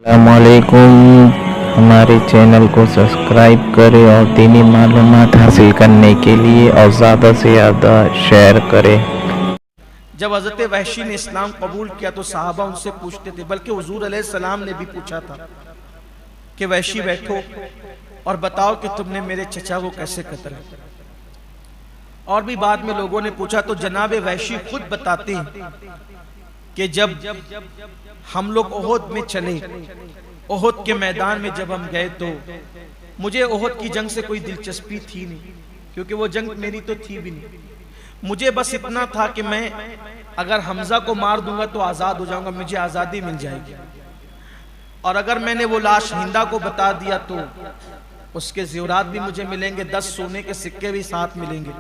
अस्सलामुअलैकुम। हमारे चैनल को सब्सक्राइब करें और दीनी मालूमात हासिल करने के लिए और ज़्यादा से ज़्यादा शेयर करें। जब हज़रत वहशी ने इस्लाम कबूल किया तो सहाबा उनसे पूछते थे, बल्कि हुजूर अलैहिस्सलाम ने भी पूछा था कि वहशी बैठो और बताओ कि तुमने मेरे चचा को कैसे कत्ल किया। और भी बाद में लोगों ने पूछा तो जनाब वहशी खुद बताते हैं कि जब हम लोग ओहद में चले, ओहद के मैदान में जब हम गए तो मुझे ओहद की जंग से कोई दिलचस्पी थी नहीं, क्योंकि वो जंग मेरी तो थी भी नहीं। मुझे बस इतना था कि मैं अगर हमजा को मार दूंगा तो आज़ाद हो जाऊंगा, मुझे आज़ादी मिल जाएगी। और अगर मैंने वो लाश हिंदा को बता दिया तो उसके ज़ेवरात भी मुझे मिलेंगे, 10 सोने के सिक्के भी साथ मिलेंगे।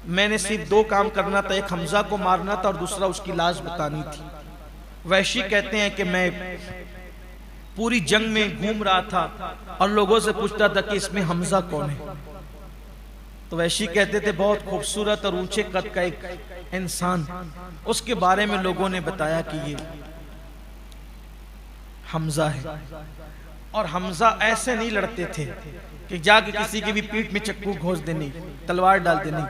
मैंने सिर्फ 2 काम करना था, एक हमजा को मारना था और दूसरा उसकी लाश बतानी थी। वहशी कहते हैं कि मैं पूरी जंग में घूम रहा था और लोगों से पूछता था कि इसमें हमजा कौन है। तो वहशी कहते थे बहुत खूबसूरत और ऊंचे कद का एक इंसान, उसके बारे में लोगों ने बताया कि ये हमजा है। और हमजा ऐसे नहीं लड़ते थे कि जाके किसी की भी पीठ में चक्कू घोंस देनी, तलवार डाल देनी।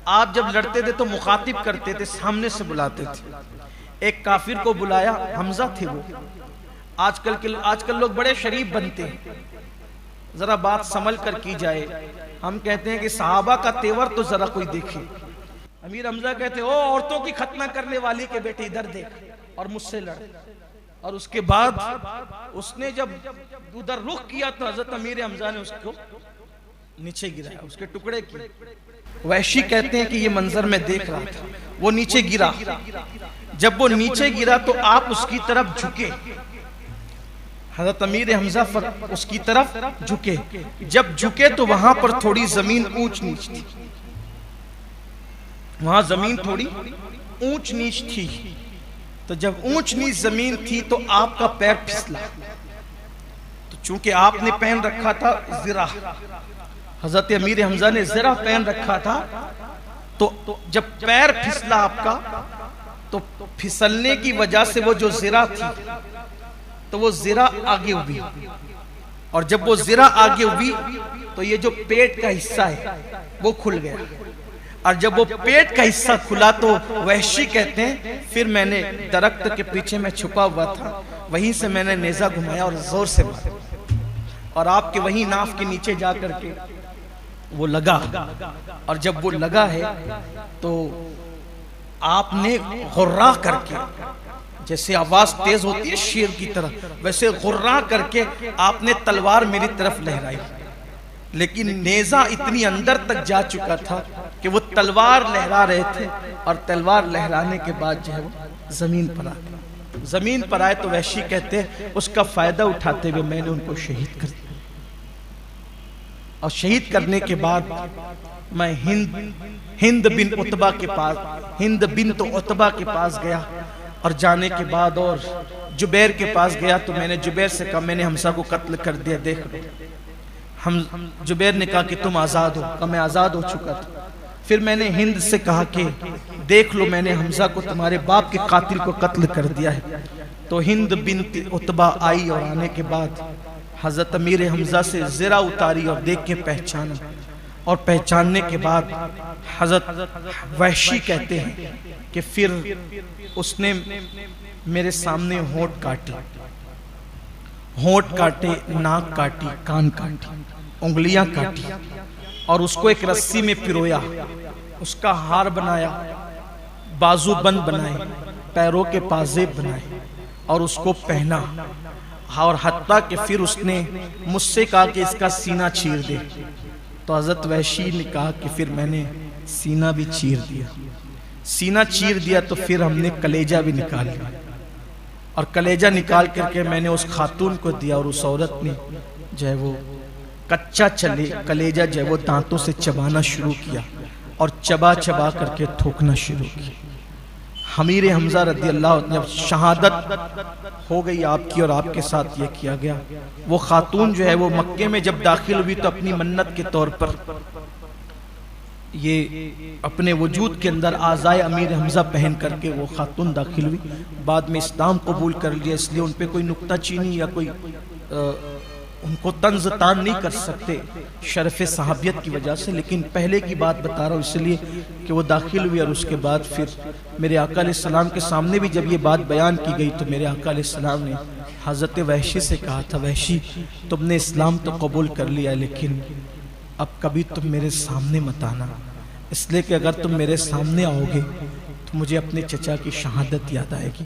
आप जब लड़ते थे तो मुखातिब करते थे, सामने से बुलाते थे। एक काफिर को बुलाया, हमजा थे वो। आजकल लोग बड़े शरीफ बनते हैं, जरा बात संभल कर की जाए। हम कहते हैं कि सहाबा का तेवर तो जरा कोई देखे। अमीर हमजा कहते ओ औरतों की खतना करने वाली के बेटे इधर देख और मुझसे लड़। और उसके बाद उसने जब उधर रुख किया तो हजरत अमीर हमजा ने उसको नीचे गिराया, उसके टुकड़े किए। वहशी कहते हैं कि ये मंजर मैं देख रहा था, वो नीचे गिरा। जब वो नीचे गिरा तो आप उसकी तरफ झुके, हज़रत अमीर हमजा उसकी तरफ झुके। जब झुके तो वहां पर थोड़ी जमीन ऊंच नीच थी, वहां जमीन थोड़ी ऊंच नीच थी। तो जब ऊंच नीच जमीन थी तो आपका पैर फिसला। तो चूंकि आपने पहन रखा था ज़िरा, हज़रत अमीर हमजा ने ज़िरा पहन रखा था, तो जब पैर फिसला आपका तो फिसलने की वजह से वो जो ज़िरा थी तो वो ज़िरा आगे हुई। और जब वो ज़िरा आगे हुई तो ये जो पेट का हिस्सा है वो खुल गया। और जब वो पेट का हिस्सा खुला तो वहशी कहते हैं फिर मैंने दरख्त के पीछे में छुपा हुआ था, वहीं से मैंने नेज़ा घुमाया और जोर से मारा और आपके वहीं नाफ के नीचे जा करके वो लगा। और जब वो लगा है तो आपने गुर्रा करके, जैसे आवाज तेज होती है शेर की तरह, वैसे गुर्रा करके आपने तलवार मेरी तरफ लहराई। लेकिन नेज़ा इतनी अंदर तक जा चुका था कि वो तलवार लहरा रहे थे और तलवार लहराने के बाद जो है वो जमीन पर आ गए। जमीन पर आए तो वहशी कहते हैं उसका फायदा उठाते हुए मैंने उनको शहीद कर दिया। और शहीद करने के बाद मैं हिंद बिन उतबा के पास, हिंद बिन तो उतबा के पास गया। और जाने के बाद और जुबैर के पास गया तो मैंने जुबैर से कहा मैंने हमजा को कत्ल कर दिया, देख लो। हम जुबैर ने कहा कि तुम आज़ाद हो, कहा मैं आज़ाद हो चुका था। फिर मैंने हिंद से कहा कि देख लो मैंने हमजा को, तुम्हारे बाप के कातिल को कत्ल कर दिया है। तो हिंद बिन उतबा आई और आने के बाद हज़रत अमीर हमजा से ज़िरा उतारी और देख के पहचाना। और पहचानने के बाद हज़रत वहशी कहते हैं कि फिर उसने मेरे सामने होंठ काटे, नाक काटी, कान काटी, उंगलियां काटी और उसको एक रस्सी में पिरोया, उसका हार बनाया, बाजूबंद बनाए, पैरों के पाजेब बनाए और उसको पहना। और हत्ता कि फिर उसने मुझसे कहा कि इसका सीना चीर दे। तो हज़रत वहशी ने कहा कि फिर मैंने सीना भी चीर दिया। सीना चीर दिया तो फिर हमने कलेजा भी निकाल लिया और कलेजा निकाल करके मैंने उस खातून को दिया और उस औरत ने जो है वो कच्चा कलेजा जो है वो दांतों से चबाना शुरू किया और चबा चबा करके थूकना शुरू किया। अमीर हमजा रज़ी अल्लाह जब शहादत हो गई आपकी और आपके साथ ये किया गया, वो खातून जो है वो मक्के में जब दाखिल हुई तो अपनी मन्नत के तौर पर ये अपने वजूद के अंदर आज़ाए अमीर हमज़ा पहन करके वो खातून दाखिल हुई। बाद में इस्लाम कबूल कर लिया, इसलिए उन पे कोई नुक्ता चीनी या कोई उनको तंज तान नहीं कर सकते शरफ़ सहाबियत की वजह से। लेकिन पहले की बात बता रहा हूँ इसलिए कि वो दाखिल हुई और उसके बाद फिर मेरे आका अलैहिस्सलाम के सामने भी जब ये बात बयान की गई तो मेरे आका अलैहिस्सलाम ने हज़रत वहशी से कहा था, वहशी तुमने इस्लाम तो कबूल कर लिया लेकिन अब कभी तुम मेरे सामने मत आना, इसलिए कि अगर तुम मेरे सामने आओगे तो मुझे अपने चचा की शहादत याद आएगी।